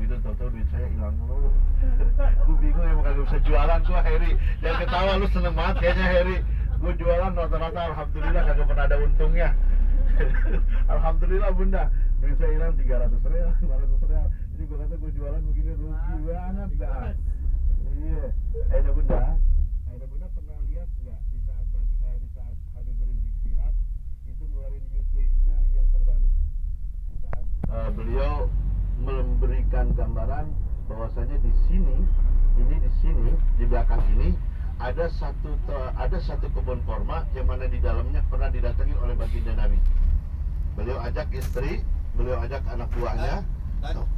gitu, tahu-tahu duit saya hilang mulu. Gue bingung emang kagak bisa jualan gua, Heri. Jangan ketawa, lu seneng banget kayaknya, Heri. Gue jualan rata-rata alhamdulillah kagak pernah ada untungnya. Alhamdulillah Bunda, duit saya hilang 300 real, 500 real. Jadi gue kata gue jualan begini rugi banget dah. Iya. Aida Bunda pernah lihat nggak di saat Habib Rizik Syihab itu ngeluarin YouTube-nya yang terbaru? Di saat beliau memberikan gambaran bahwasanya di sini di belakang ini ada satu kebun kurma yang mana di dalamnya pernah didatangi oleh baginda Nabi. Beliau ajak istri, beliau ajak anak buahnya.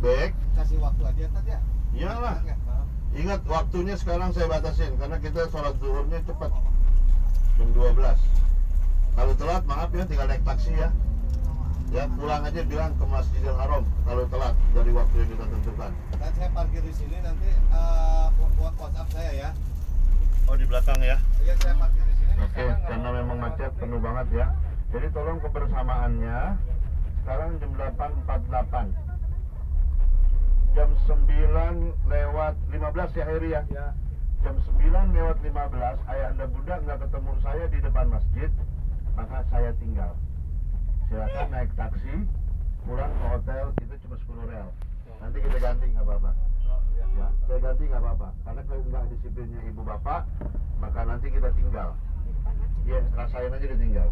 Baik. Kasih waktu aja Tad ya. Iyalah. Ingat waktunya sekarang saya batasin karena kita sholat zuhurnya cepat jam 12. Kalau telat maaf ya, tinggal naik taksi ya. Ya pulang aja bilang ke Masjidil Haram kalau telat dari waktu yang kita tentukan. Dan saya parkir di sini nanti WhatsApp saya ya. Oh di belakang ya? Iya saya parkir di sini. Oke, karena memang macet penuh banget ya. Jadi tolong kebersamaannya sekarang jam 8.48. Jam 9:15 ya Heri ya? Ya. Jam 9:15 ayah anda bunda nggak ketemu saya di depan masjid, maka saya tinggal. Silakan naik taksi pulang ke hotel, itu cuma 10 real. Nanti kita ganti nggak apa-apa. Ya, saya ganti nggak apa-apa. Karena kalau nggak disiplinnya ibu bapak, maka nanti kita tinggal. Ya, rasain aja ditinggal.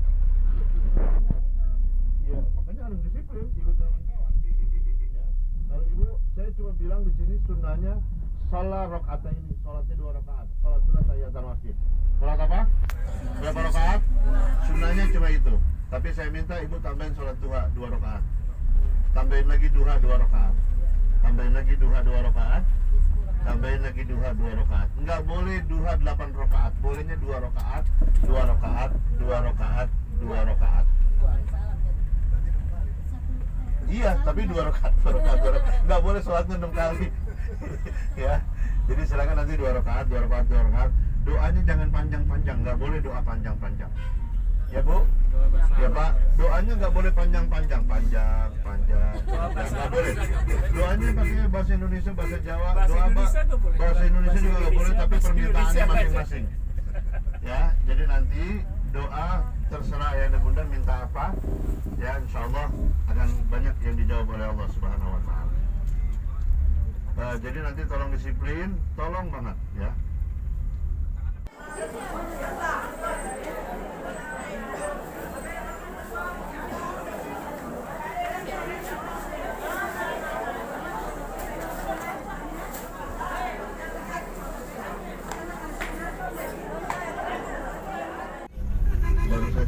Ya, makanya harus disiplin, ikut kawan-kawan. Ya, kalau ibu, saya cuma bilang di sini sunnahnya salat rakaat ini, salatnya 2 rakaat, salat sunat tahiyatul masjid. Salat apa? Berapa rakaat? Sunnahnya cuma itu. Tapi saya minta ibu tambahin salat duha 2 rakaat. Tambahin lagi duha 2 rakaat. Tambahin lagi duha 2 rakaat. Tambahin lagi duha 2 rakaat. Enggak boleh duha 8 rakaat. Bolehnya 2 rakaat, 2 rakaat, 2 rakaat, 2 rakaat. Iya, tapi 2 rakaat, 2 rakaat, 2 rakaat. Enggak boleh sholatnya 6 kali. Ya. Jadi silakan nanti 2 rakaat, 2 rakaat, 2 rakaat. Doanya jangan panjang-panjang, enggak boleh doa panjang-panjang. Ya Bu? Ya Pak, doanya nggak boleh panjang-panjang, panjang, nggak boleh. Doanya pakai bahasa Indonesia, bahasa Jawa, bahasa Indonesia juga nggak boleh, tapi permintaannya masing-masing. Ya, jadi nanti doa terserah ayah dan bunda minta apa, ya insya Allah akan banyak yang dijawab oleh Allah Subhanahu Wa Taala. Jadi nanti tolong disiplin, tolong banget ya.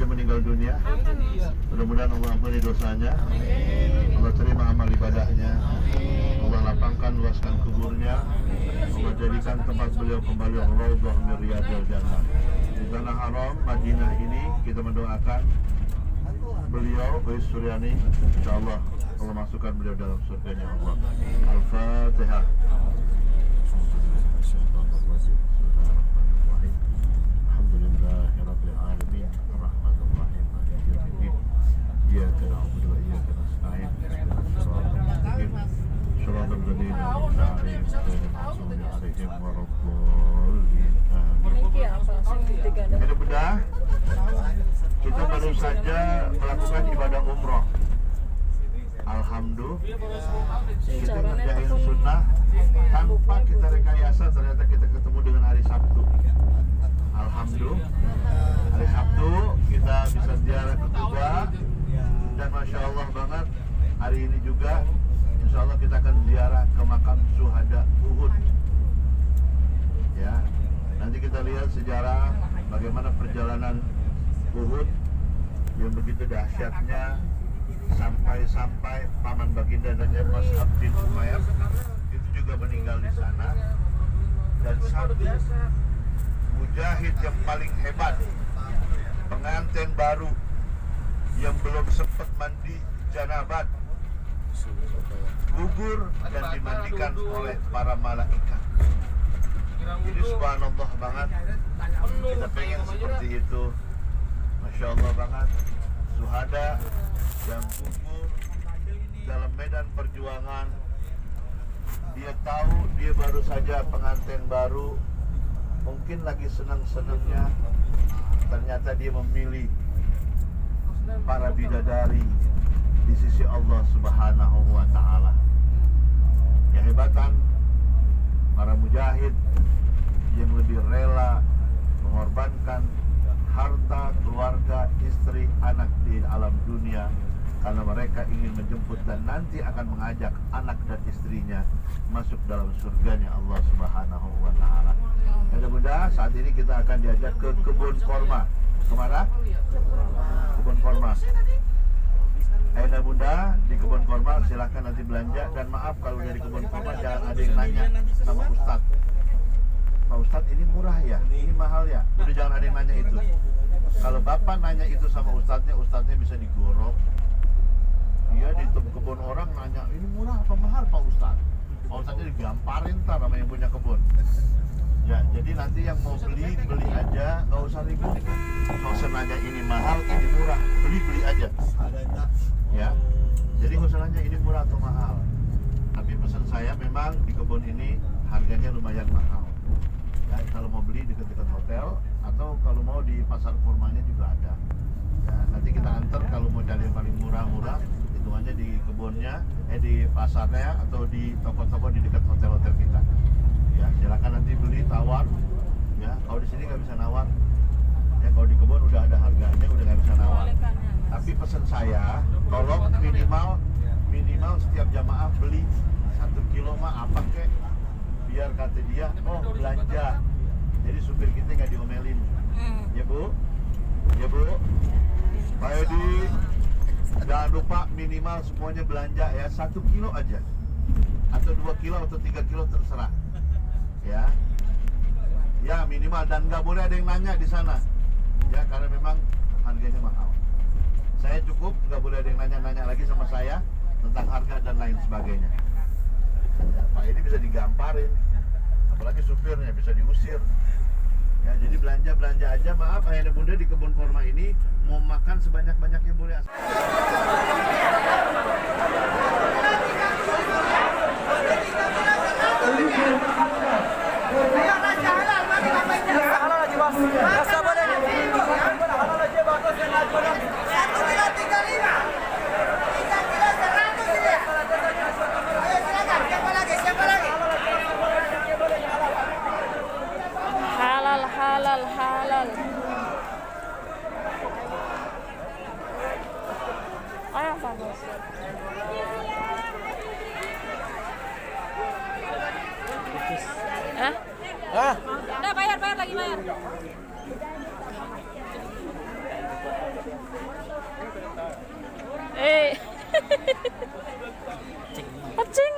Meninggal dunia, mudah-mudahan Allah ampuni dosanya, Allah terima amal ibadahnya, Allah lapangkan luaskan kuburnya, Allah jadikan tempat beliau kembali raudhah min riyadil jannah. Di tanah haram Madinah ini kita mendoakan beliau Bayi Suryani, insyaallah Allah masukkan beliau dalam surganya Allah. Al-Fatihah. Alhamdulillahirabbil alamin. إياك نعبد وإياك نستعين اهدنا الصراط المستقيم صراط الذين أنعمت عليهم غير المغضوب عليهم ولا الضالين آمين. Bunda, kita baru saja melakukan ibadah umroh. Alhamdulillah, kita ngerjain sunnah tanpa kita rekayasa, ternyata kita ketemu dengan hari Sabtu. Alhamdulillah, hari Sabtu kita bisa ziarah ke Kuba. Dan Masya Allah banget, hari ini juga Insya Allah kita akan ziarah ke makam Syuhada Uhud. Ya, nanti kita lihat sejarah bagaimana perjalanan Uhud yang begitu dahsyatnya, sampai paman baginda dan Mus'ab bin Umair itu juga meninggal di sana. Dan satu mujahid yang paling hebat, pengantin baru yang belum sempat mandi janabat, gugur dan dimandikan oleh para malaikat. Jadi subhanallah banget, kita pengen seperti itu. Masya Allah banget, syuhada yang gugur dalam medan perjuangan dia tahu dia baru saja pengantin baru, mungkin lagi senang-senangnya, ternyata dia memilih para bidadari di sisi Allah Subhanahu wa Ta'ala. Yang hebatan para mujahid yang lebih rela mengorbankan harta, keluarga, istri, anak di alam dunia karena mereka ingin menjemput dan nanti akan mengajak anak dan istrinya masuk dalam surganya Allah Subhanahu wa Ta'ala. Mudah-mudahan saat ini kita akan diajak ke kebun korma. Kemana? Kebun korma. Aina Bunda di kebun korma, silahkan nanti belanja. Dan maaf kalau dari kebun korma jangan ada yang nanya sama Ustadz, Pak Ustadz ini murah ya? Ini mahal ya? Udah jangan ada yang nanya itu. Kalau Bapak nanya itu sama Ustadznya bisa digorok. Dia di kebun orang nanya, ini murah apa mahal Pak Ustadz? Pak Ustadznya digamparin ntar sama yang punya kebun. Ya, jadi nanti yang mau beli aja, nggak usah ribet. Nggak usah nanya ini mahal, ini murah, beli aja. Ya, jadi nggak usah nanya ini murah atau mahal. Tapi pesan saya memang di kebun ini harganya lumayan mahal. Ya, kalau mau beli dekat-dekat hotel atau kalau mau di pasar kurmanya juga ada. Ya, nanti kita antar kalau mau cari yang paling murah-murah, hitungannya di kebunnya, di pasarnya atau di toko-toko di dekat hotel-hotel kita. Ya, silakan nanti beli tawar. Ya, kalau di sini nggak bisa nawar. Ya, kalau di kebun udah ada harganya, udah nggak bisa nawar. Tapi pesan saya, tolong minimal setiap jamaah beli 1 kilo mah apa kek, biar kata dia, oh belanja. Jadi supir kita nggak diomelin. Ya Bu, ya Bu. Pak Edi, jangan lupa minimal semuanya belanja ya 1 kilo aja, atau 2 kilo atau 3 kilo terserah. Ya minimal, dan nggak boleh ada yang nanya di sana. Ya, karena memang harganya mahal. Saya cukup, nggak boleh ada yang nanya-nanya lagi sama saya tentang harga dan lain sebagainya. Ya, Pak ini bisa digamparin, apalagi supirnya bisa diusir. Ya, jadi belanja aja. Maaf, Ayah dan Bunda di kebun korma ini mau makan sebanyak-banyaknya boleh. Halal. Ayo bagus. Udah bayar lagi bayar. Pacing.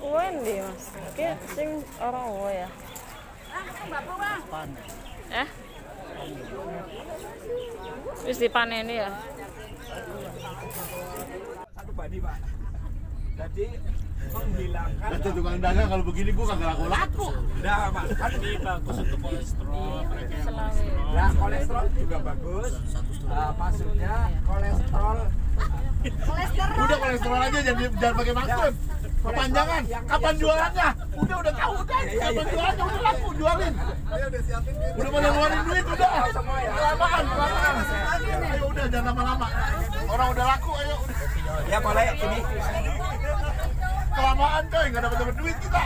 Wendy mas, kayak sing orang ya. Wis dipaneni ya. Satu badi Pak. Jadi menghilangkan. Itu tukang dagang kalau begini gua kagak laku. Nah Pak, kan Ini bagus untuk kolesterol. nah kolesterol juga bagus. Maksudnya kolesterol. Udah kolesterol aja, jangan pakai maksud. Kepanjangan, kapan jualannya? Udah tahu kan? Kapan jualannya? Udah laku, jualin. Udah pada ngeluarin duit, udah. Kelamaan. Ayo udah, jangan lama-lama. Orang udah laku, ayo. Ya boleh ini. Kelamaan coy, nggak dapat duit kita.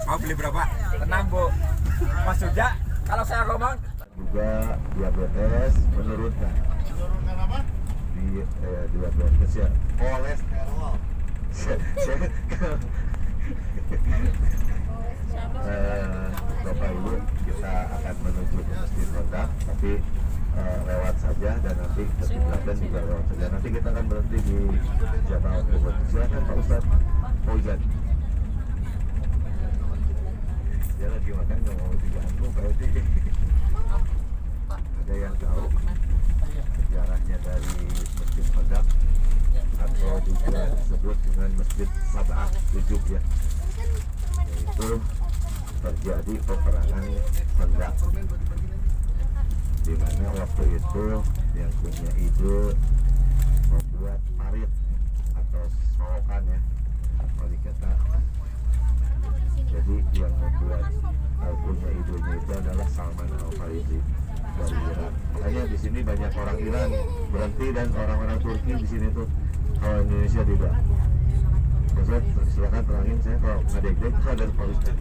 Mau beli berapa? Tenang Bu. Maksudnya kalau saya ngomong Juga diabetes menurunkan. Menurunkan apa? Diabetes ya. Kolesterol. Bapak Ibu, kita akan menuju ke Masjid Honda, tapi lewat saja dan nanti ke Kiblat juga lewat saja. Nanti kita akan berhenti di Jamaah Kubur. Silakan Pak Ustadz Fauzan. Dia lagi makan, nggak mau diganggu Pak Edi. Ada yang tahu sejarahnya dari Masjid Honda atau juga disebut dengan Masjid Sab'ah 7 ya? terjadi peperangan Khandaq, di mana waktu itu yang punya ide membuat parit atau selokan ya, kalau dikata. Jadi yang membuat punya idenya itu adalah Salman Al-Farisi dari Iran. Makanya di sini banyak orang Iran berhenti dan orang-orang Turki di sini tuh, kalau Indonesia tidak. Ustaz, silakan terangin saya kalau nggak deg-deg itu ada polisi.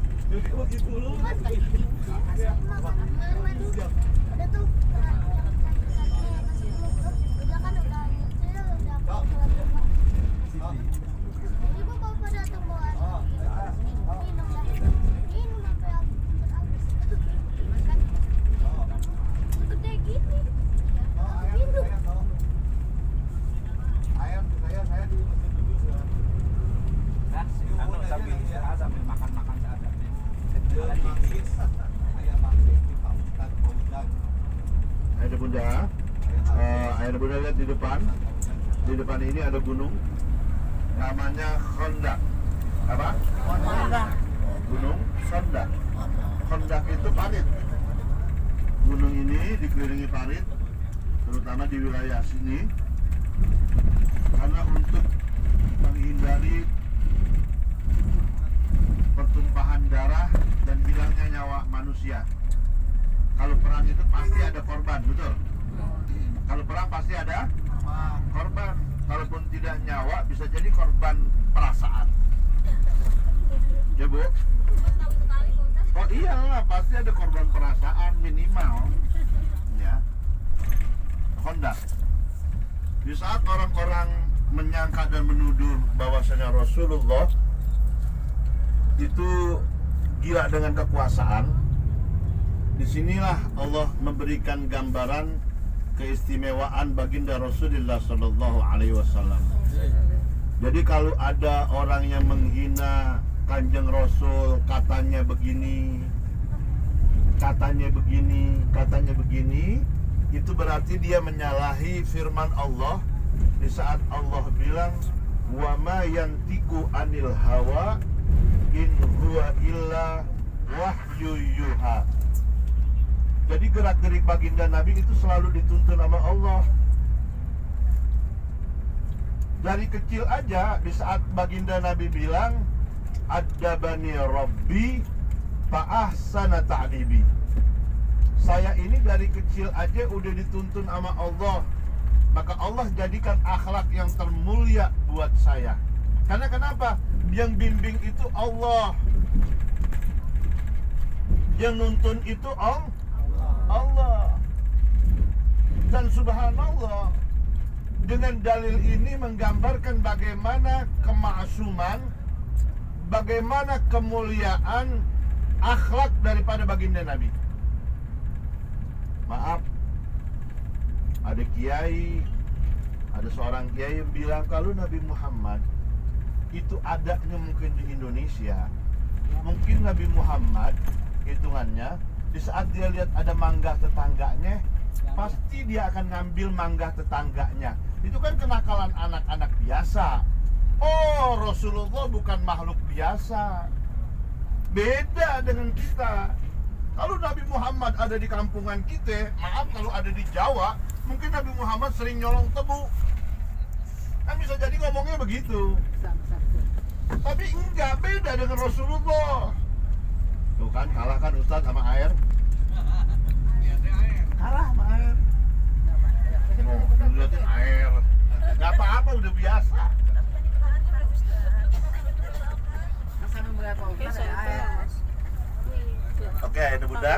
Sambil istirahat, sambil makan-makan seadanya. Ada bunda, ada bunda lihat di depan. Di depan ini ada gunung, namanya Khandaq. Apa? Gunung Khandaq. Khandaq itu parit. Gunung ini dikelilingi parit, terutama di wilayah sini, karena untuk menghindari pertumpahan darah dan hilangnya nyawa manusia. Kalau perang itu pasti ada korban, betul? Kalau perang pasti ada korban. Kalaupun tidak nyawa, bisa jadi korban perasaan. Ya Bu? Oh iyalah, pasti ada korban perasaan minimal. Ya. Khandaq. Di saat orang-orang menyangka dan menuduh bahwasanya Rasulullah itu gila dengan kekuasaan, disinilah Allah memberikan gambaran keistimewaan baginda Rasulullah Sallallahu Alaihi Wasallam. Jadi kalau ada orang yang menghina Kanjeng Rasul, katanya begini, katanya begini, itu berarti dia menyalahi firman Allah di saat Allah bilang, wa ma yantiqu anil hawa in huwa illa wahyu yuha. Jadi gerak-gerik baginda Nabi itu selalu dituntun sama Allah. Dari kecil aja, di saat baginda Nabi bilang, Adabani Rabbi fa'ahsana ta'dibi. Saya ini dari kecil aja udah dituntun sama Allah. Maka Allah jadikan akhlak yang termulia buat saya. Karena kenapa? Yang bimbing itu Allah, yang nuntun itu Allah. Dan subhanallah, dengan dalil ini menggambarkan bagaimana kemaksuman, bagaimana kemuliaan akhlak daripada baginda Nabi. Maaf, ada kiai, ada seorang kiai yang bilang kalau Nabi Muhammad itu adanya mungkin di Indonesia, mungkin Nabi Muhammad hitungannya di saat dia lihat ada mangga tetangganya, pasti dia akan ngambil mangga tetangganya. Itu kan kenakalan anak-anak biasa. Oh, Rasulullah bukan makhluk biasa, beda dengan kita. Kalau Nabi Muhammad ada di kampungan kita, maaf kalau ada di Jawa, mungkin Nabi Muhammad sering nyolong tebu. Kan bisa jadi ngomongnya begitu. Tapi enggak, beda dengan Rasulullah. Tuh kan, kalah kan Ustadz sama air. Kalah sama air. Oh, lihatin air. Gak apa-apa, udah biasa. Oke, ini Bunda.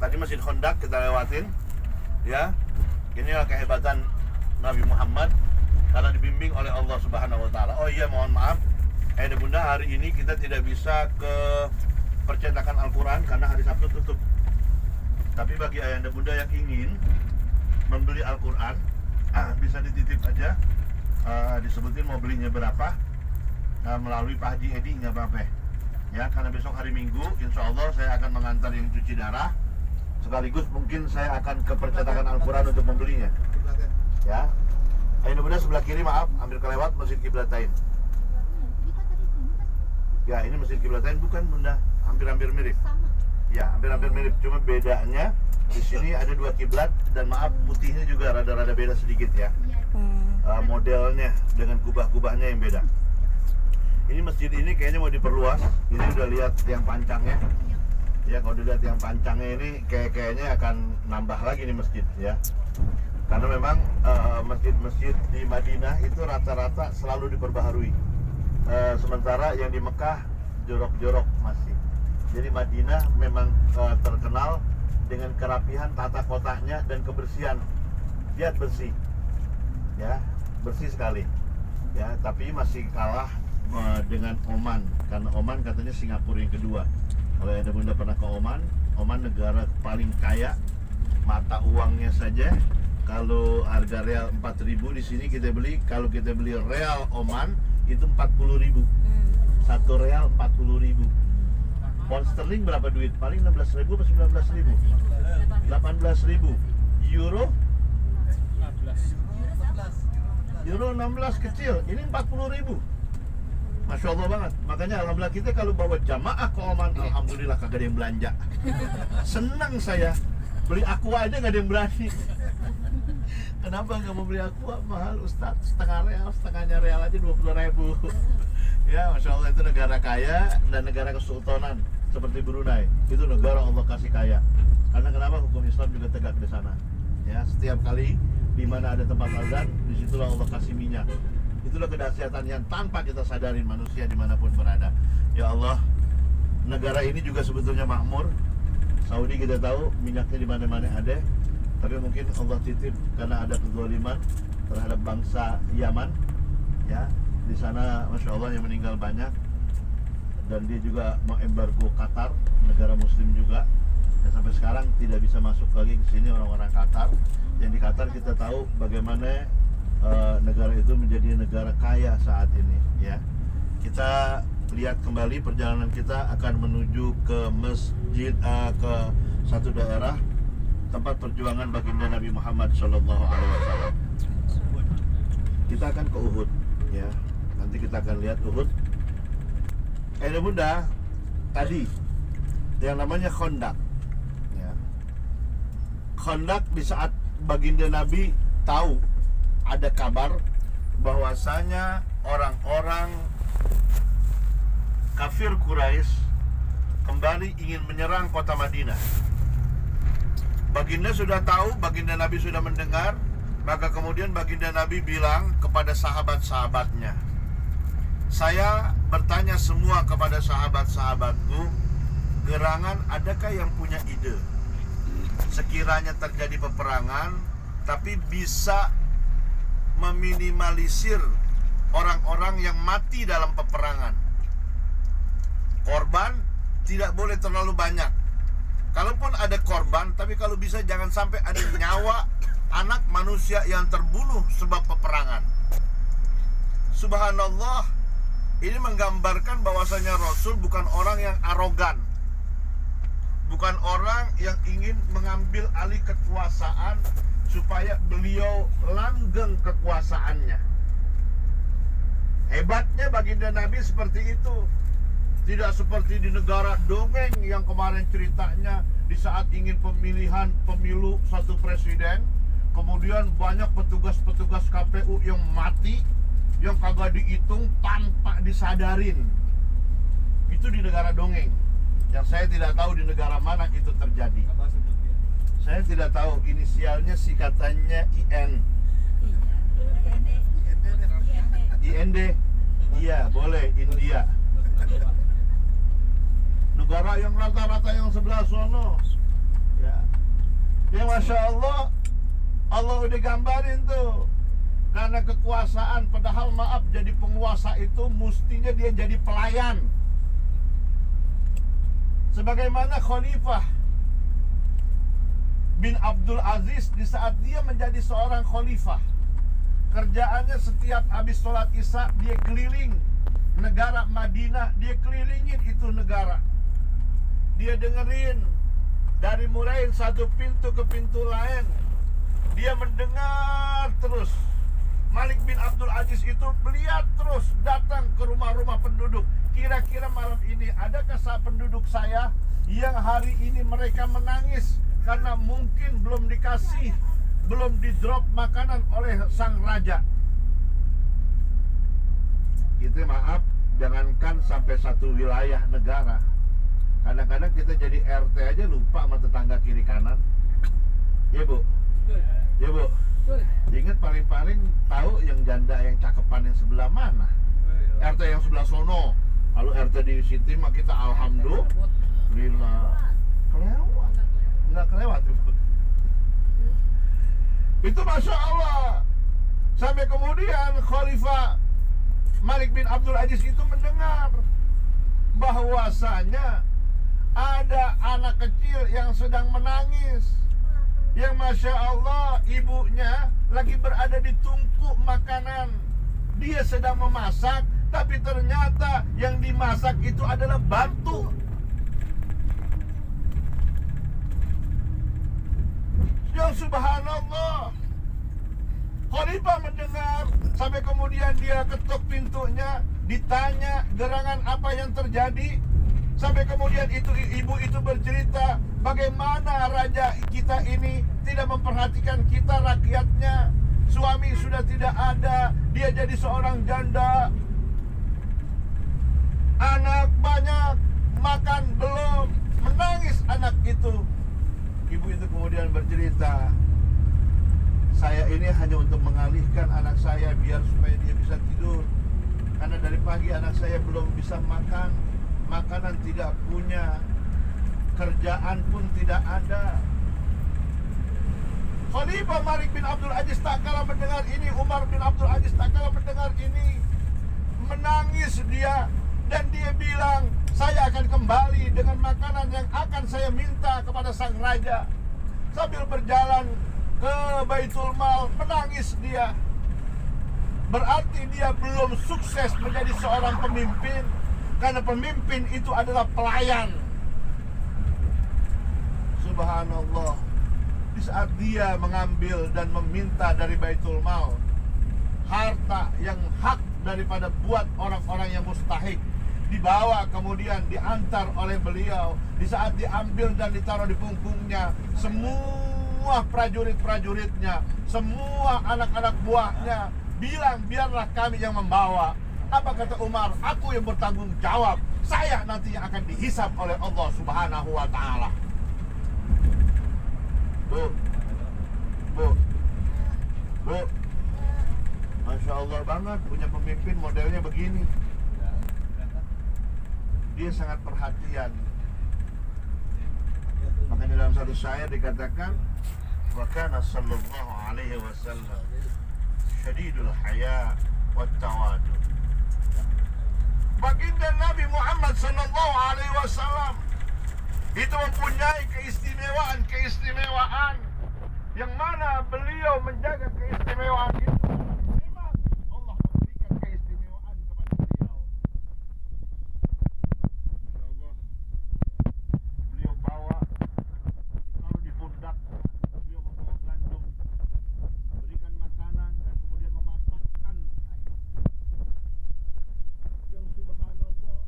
Tadi Masjid Khandaq kita lewatin. Ya. Inilah kehebatan Nabi Muhammad karena dibimbing oleh Allah Subhanahu wa taala. Oh iya, mohon maaf. Bunda, hari ini kita tidak bisa ke percetakan Al-Quran karena hari Sabtu tutup. Tapi bagi ayahanda Bunda yang ingin membeli Al-Quran, bisa dititip aja. Disebutin mau belinya berapa, melalui Pak Haji Edi, nggak apa-apa. Ya, karena besok hari Minggu, insya Allah saya akan mengantar yang cuci darah. Sekaligus mungkin saya akan ke percetakan Al-Quran untuk membelinya. Ya, ayahanda Bunda sebelah kiri, maaf, ambil kelewat Masjid Qiblatain. Ya, ini Masjid Qiblatain bukan Bunda. hampir-hampir mirip. Ya, hampir-hampir mirip. Cuma bedanya di sini ada 2 kiblat dan maaf putihnya juga rada-rada beda sedikit ya. Modelnya dengan kubah-kubahnya yang beda. Ini masjid ini kayaknya mau diperluas. Ini udah lihat tiang pancangnya. Ya, kalau dilihat tiang pancangnya ini kayaknya akan nambah lagi nih masjid ya. Karena memang masjid-masjid di Madinah itu rata-rata selalu diperbaharui. Sementara yang di Mekah jorok-jorok masih. Jadi Madinah memang terkenal dengan kerapihan tata kotanya dan kebersihan. Lihat bersih. Ya, bersih sekali. Ya, tapi masih kalah dengan Oman. Karena Oman katanya Singapura yang kedua. Kalau Anda bunda pernah ke Oman, Oman negara paling kaya. Mata uangnya saja kalau harga real 4.000 di sini kita beli, kalau kita beli real Oman itu 40.000. 1 real 40.000. Pound sterling berapa duit? Paling 16.000 atau 19.000? 18.000. Euro? 16. Euro 16 kecil, ini 40.000. Masya Allah banget. Makanya alhamdulillah kita kalau bawa jamaah ke Oman, alhamdulillah kagak ada yang belanja. Senang saya. Beli aqua aja nggak ada yang berani. Kenapa nggak mau beli aqua? Mahal Ustaz, setengahnya real aja 20.000. Ya, Masya Allah, itu negara kaya dan negara kesultanan seperti Brunei. Itu negara Allah kasih kaya. Karena kenapa? Hukum Islam juga tegak di sana. Ya, setiap kali di mana ada tempat azan, disitulah Allah kasih minyak. Itulah kedahsyatan yang tanpa kita sadarin manusia dimanapun berada. Ya Allah, negara ini juga sebetulnya makmur. Saudi kita tahu minyaknya di mana-mana ada, tapi mungkin Allah titip karena ada kezaliman terhadap bangsa Yaman. Ya, di sana Masya Allah yang meninggal banyak, dan dia juga mengembargo Qatar, negara Muslim juga, dan sampai sekarang tidak bisa masuk lagi ke sini orang-orang Qatar. Yang di Qatar kita tahu bagaimana negara itu menjadi negara kaya saat ini. Ya, kita lihat kembali perjalanan kita akan menuju ke masjid, ke satu daerah tempat perjuangan baginda Nabi Muhammad SAW. Kita akan ke Uhud, ya. Nanti kita akan lihat Uhud. Bunda, tadi yang namanya Khandaq, ya. Khandaq di saat baginda Nabi tahu ada kabar bahwasanya orang-orang kafir Quraisy kembali ingin menyerang kota Madinah. Baginda sudah tahu, baginda Nabi sudah mendengar, maka kemudian baginda Nabi bilang kepada sahabat-sahabatnya, saya bertanya semua kepada sahabat-sahabatku, gerangan adakah yang punya ide? Sekiranya terjadi peperangan, tapi bisa meminimalisir orang-orang yang mati dalam peperangan. Korban tidak boleh terlalu banyak. Kalaupun ada korban, tapi kalau bisa jangan sampai ada nyawa anak manusia yang terbunuh sebab peperangan. Subhanallah, ini menggambarkan bahwasanya Rasul bukan orang yang arogan, bukan orang yang ingin mengambil alih kekuasaan supaya beliau langgeng kekuasaannya. Hebatnya baginda Nabi seperti itu. Tidak seperti di negara dongeng yang kemarin ceritanya di saat ingin pemilihan pemilu satu presiden, kemudian banyak petugas-petugas KPU yang mati, yang kagak dihitung tanpa disadarin. Itu di negara dongeng. Yang saya tidak tahu di negara mana itu terjadi. Saya tidak tahu, inisialnya sih katanya IN. IND. Iya, boleh, India. Negara yang rata-rata yang sebelah sono. Ya. Ya Masya Allah, Allah udah gambarin tuh. Karena kekuasaan, padahal maaf, jadi penguasa itu mestinya dia jadi pelayan. Sebagaimana Khalifah bin Abdul Aziz di saat dia menjadi seorang khalifah, kerjaannya setiap habis sholat isya dia keliling negara Madinah, dia kelilingin itu negara, dia dengerin dari mulai satu pintu ke pintu lain, dia mendengar terus Malik bin Abdul Aziz itu melihat terus datang ke rumah-rumah penduduk. Kira-kira malam ini adakah penduduk saya yang hari ini mereka menangis karena mungkin belum dikasih, belum di-drop makanan oleh sang raja. Itu maaf, jangankan sampai satu wilayah negara. Kadang-kadang kita jadi RT aja lupa sama tetangga kiri kanan. Ya Bu? Ya Bu? Ingat paling-paling tahu yang janda yang cakepan yang sebelah mana. RT yang sebelah sono. Lalu RT di situ mah kita alhamdulillah. Kelewat. Enggak kelewat Bu. Itu Masya Allah. Sampai kemudian Khalifah Malik bin Abdul Aziz itu mendengar bahwasanya ada anak kecil yang sedang menangis, yang Masya Allah ibunya lagi berada di tungku makanan. Dia sedang memasak, tapi ternyata yang dimasak itu adalah batu. Ya subhanallah. Khalifah mendengar, sampai kemudian dia ketuk pintunya, ditanya gerangan apa yang terjadi. Sampai kemudian ibu itu bercerita bagaimana raja kita ini tidak memperhatikan kita rakyatnya. Suami sudah tidak ada, dia jadi seorang janda. Anak banyak, makan belum, menangis anak itu. Ibu itu kemudian bercerita, saya ini hanya untuk mengalihkan anak saya biar supaya dia bisa tidur. Karena dari pagi anak saya belum bisa makan, makanan tidak punya, kerjaan pun tidak ada. Khalifah Malik bin Abdul Aziz tak kalah mendengar ini, Umar bin Abdul Aziz tak kalah mendengar ini. Menangis dia, dan dia bilang, saya akan kembali dengan makanan yang akan saya minta kepada sang raja. Sambil berjalan ke Baitul Mal, menangis dia. Berarti dia belum sukses menjadi seorang pemimpin, karena pemimpin itu adalah pelayan. Subhanallah. Di saat dia mengambil dan meminta dari Baitul Mal harta yang hak daripada buat orang-orang yang mustahik, dibawa kemudian diantar oleh beliau. Di saat diambil dan ditaruh di punggungnya, semua prajurit-prajuritnya, semua anak-anak buahnya bilang, biarlah kami yang membawa. Apa kata Umar? Aku yang bertanggung jawab. Saya nanti yang akan dihisab oleh Allah Subhanahu wa ta'ala. Bu, Masya Allah banget punya pemimpin modelnya begini. Dia sangat perhatian. Makanya dalam satu syair dikatakan, wa kana sallallahu alaihi wasallam syadidul haya wat tawadud. Baginda Nabi Muhammad sallallahu alaihi wasallam itu mempunyai keistimewaan yang mana beliau menjaga keistimewaan itu. Memang Allah memberikan keistimewaan kepada beliau. Insyaallah beliau bawa, ditaruh di pundak, beliau membawa gandum, berikan makanan dan kemudian memasakkan. Yang subhanallah,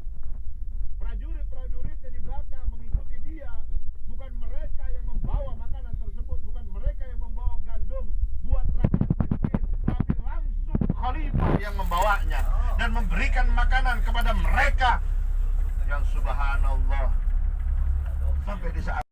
prajurit-prajuritnya di belakang mengikuti dia. Bukan mereka yang membawa makanan tersebut, bukan mereka yang membawa gandum buat rakyat miskin, tapi langsung Khalifah yang membawanya dan memberikan makanan kepada mereka. Yang subhanallah, sampai di saat